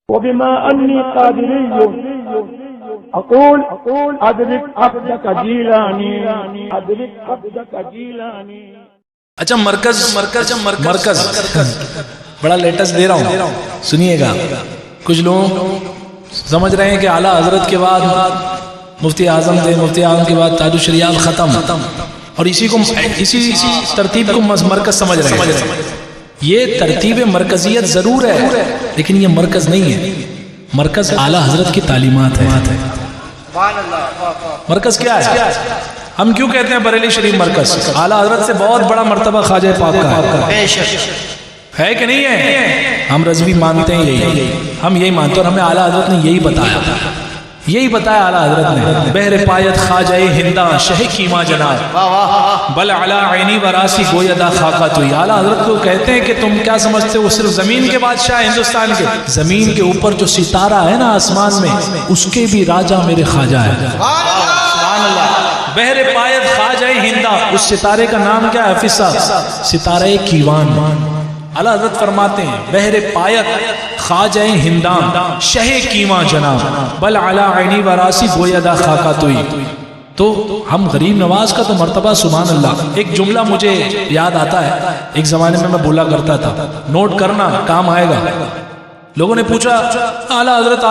وبما أني قادري أقول أدرك عبدك جيلاني أدرك عبدك جيلاني. اچھا مرکز بڑا لیٹسٹ دے رہا ہوں، سنیے گا. کچھ لوگ سمجھ رہے ہیں کہ اعلیٰ حضرت کے بعد مفتی اعظم تھے، مفتی اعظم کے بعد تاج الشریعہ ختم، اور اسی ترتیب کو مرکز سمجھ رہے ہیں. یہ ترتیب مرکزیت ضرور ہے، لیکن یہ مرکز نہیں ہے. مرکز اعلیٰ حضرت کی تعلیمات ہے. مرکز کیا ہے؟ ہم کیوں کہتے ہیں بریلی شریف مرکز؟ اعلیٰ حضرت سے بہت بڑا مرتبہ خواجہ پاک کا ہے کہ نہیں ہے؟ ہم رضوی مانتے ہیں، یہی ہم یہی مانتے ہیں، اور ہمیں اعلیٰ حضرت نے یہی بتایا اعلیٰ حضرت نے. بہر پایت خواجہ ہنداں شہ کیما جناب بل علا عینی وراسی گویدہ خاکہ توئی. اعلیٰ حضرت کو کہتے ہیں کہ تم کیا سمجھتے ہو صرف زمین کے بادشاہ ہندوستان کے؟ زمین کے اوپر جو ستارہ ہے نا آسمان میں، اس کے بھی راجہ میرے خواجہ ہے. سبحان اللہ. بہر پایت خواجہ ہنداں، اس ستارے کا نام کیا ہے حفیظ صاحب؟ ستارہ کیوان. اعلیٰ حضرت فرماتے ہیں بہر پایت خواجہ ہنداں شہ کیواں جناب بل علا عینی وراسی گویدہ خاکہ توئی. تو ہم غریب نواز کا تو مرتبہ سبحان اللہ. ایک جملہ مجھے یاد آتا ہے، ایک زمانے میں بولا کرتا تھا، نوٹ کرنا کام آئے گا. لوگوں نے پوچھا اعلیٰ حضرت،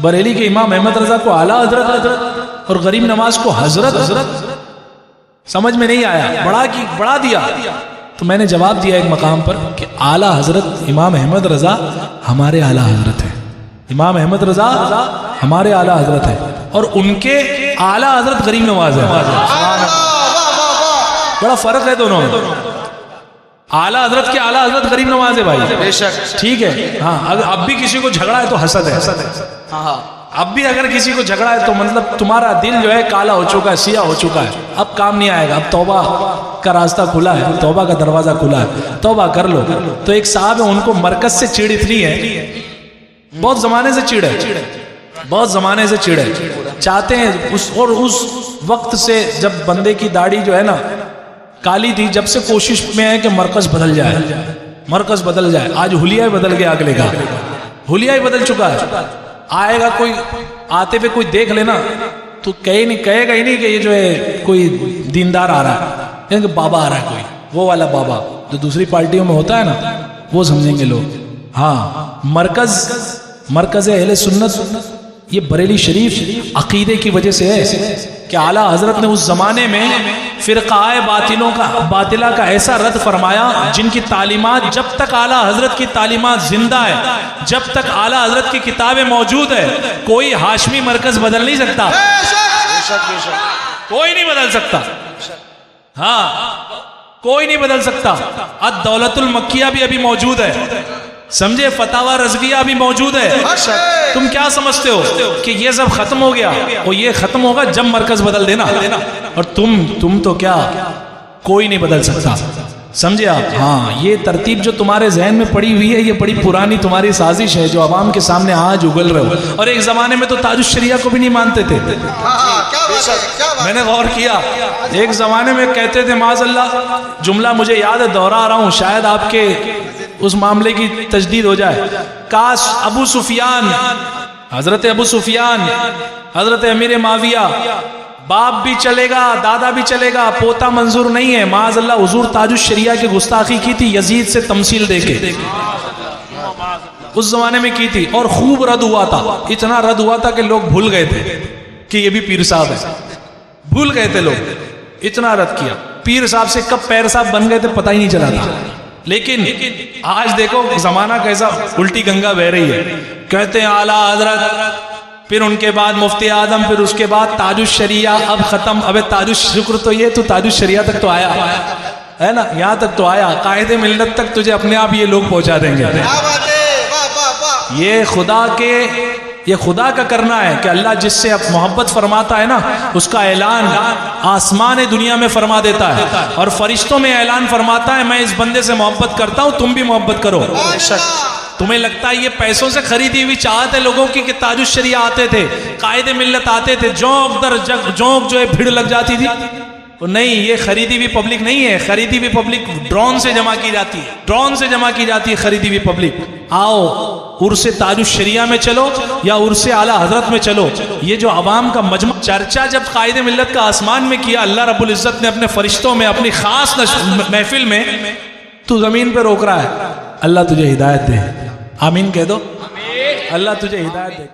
بریلی کے امام احمد رضا کو اعلیٰ حضرت اور غریب نواز کو حضرت سمجھ میں نہیں آیا، بڑھا دیا. تو میں نے جواب دیا ایک مقام پر کہ اعلیٰ حضرت امام احمد رضا ہمارے اعلیٰ حضرت ہیں. امام احمد رضا ہمارے اعلیٰ حضرت ہیں، اور ان کے اعلیٰ حضرت غریب نواز ہے. بڑا فرق ہے دونوں میں. اعلیٰ حضرت کے اعلیٰ حضرت غریب نواز ہے بھائی، بے شک ٹھیک ہے. ہاں اب بھی کسی کو جھگڑا ہے تو حسد ہے. اب بھی اگر کسی کو جھگڑا ہے تو مطلب تمہارا دل جو ہے کالا ہو چکا ہے، سیاہ ہو چکا ہے، اب کام نہیں آئے گا. اب توبہ کا راستہ کھلا ہے، توبہ کا دروازہ کھلا ہے، توبہ کر لو. تو ایک صاحب ہے، ان کو مرکز سے چڑ اتنی ہے، بہت زمانے سے چڑ ہے، چاہتے ہیں اس وقت سے جب بندے کی داڑھی جو ہے نا کالی تھی، جب سے کوشش میں ہے کہ مرکز بدل جائے. آج حلیہ بدل گیا، اگلے کا حلیہ ہی بدل چکا ہے. آئے گا کوئی، آتے پہ کوئی دیکھ لینا تو کہے گا ہی نہیں کہ یہ جو ہے کوئی دیندار آ رہا ہے، کہیں کہ بابا آ رہا ہے، کوئی وہ والا بابا جو دوسری پارٹیوں میں ہوتا ہے نا، وہ سمجھیں گے لوگ. ہاں مرکز اہل سنت یہ بریلی شریف عقیدے کی وجہ سے ہے کہ اعلیٰ حضرت نے اس زمانے میں فرقہ باطلہ کا ایسا رد فرمایا جن کی تعلیمات، جب تک اعلیٰ حضرت کی تعلیمات زندہ ہے، جب تک اعلیٰ حضرت کی کتابیں موجود ہے، کوئی ہاشمی مرکز بدل نہیں سکتا. کوئی نہیں بدل سکتا. ہاں کوئی نہیں بدل سکتا. الدولت المکیہ بھی ابھی موجود ہے، سمجھے، فتاوی رضویہ بھی موجود ہے. تم کیا سمجھتے ہو کہ یہ سب ختم ہو گیا؟ اور یہ ختم ہوگا جب مرکز بدل دینا. اور تم تو کیا، کوئی نہیں بدل سکتا. سمجھے آپ؟ ہاں یہ ترتیب جو تمہارے ذہن میں پڑی ہوئی ہے، یہ بڑی پرانی تمہاری سازش ہے جو عوام کے سامنے آج اگل رہے ہو. اور ایک زمانے میں تو تاج الشریعہ کو بھی نہیں مانتے تھے. میں نے غور کیا، ایک زمانے میں کہتے تھے، معاذ اللہ جملہ مجھے یاد ہے، دوہرا رہا ہوں، شاید آپ کے اس معاملے کی تجدید ہو جائے. کاش ابو سفیان، حضرت ابو سفیان، حضرت امیر معاویہ، باپ بھی چلے گا، دادا بھی چلے گا، پوتا منظور نہیں ہے. معاذ اللہ حضور تاج الشریعہ کی گستاخی کی تھی یزید سے تمثیل دے کے، اس زمانے میں کی تھی، اور خوب رد ہوا تھا. اتنا رد ہوا تھا کہ لوگ بھول گئے تھے کہ یہ بھی پیر صاحب ہے. بھول گئے تھے لوگ، اتنا رد کیا. پیر صاحب سے کب پیر صاحب بن گئے تھے پتہ ہی نہیں چلا تھا. لیکن آج دیکھو زمانہ کیسا الٹی گنگا بہ رہی ہے. کہتے ہیں اعلیٰ حضرت، پھر ان کے بعد مفتی اعظم، پھر اس کے بعد تاج الشریعہ اب ختم. اب تاج الشکر تو یہ تو تاج الشریعہ تک تو آیا ہے نا، یہاں تک تو آیا، قائد ملت تک تجھے اپنے آپ یہ لوگ پہنچا دیں گے. یہ خدا کا کرنا ہے کہ اللہ جس سے اب محبت فرماتا ہے نا، اس کا اعلان آسمان دنیا میں فرما دیتا ہے، اور فرشتوں میں اعلان فرماتا ہے میں اس بندے سے محبت کرتا ہوں، تم بھی محبت کرو. تمہیں لگتا ہے یہ پیسوں سے خریدی ہوئی چاہت ہے لوگوں کی کہ تاج الشریعہ آتے تھے، قائد ملت آتے تھے، جونک در جونک جو ہے بھیڑ لگ جاتی تھی، نہیں، یہ خریدی ہوئی پبلک نہیں ہے. خریدی ہوئی پبلک ڈرون سے جمع کی جاتی ہے، ڈرون سے جمع کی جاتی ہے خریدی ہوئی پبلک. آؤ عرس تاج الشریعہ میں چلو یا عرس اعلیٰ حضرت میں چلو. یہ جو عوام کا مجمع چرچا جب قائد ملت کا آسمان میں کیا اللہ رب العزت نے اپنے فرشتوں میں اپنی خاص محفل میں، تو زمین پہ روک رہا ہے. اللہ تجھے ہدایت دے. آمین کہہ دو. اللہ تجھے ہدایت دے.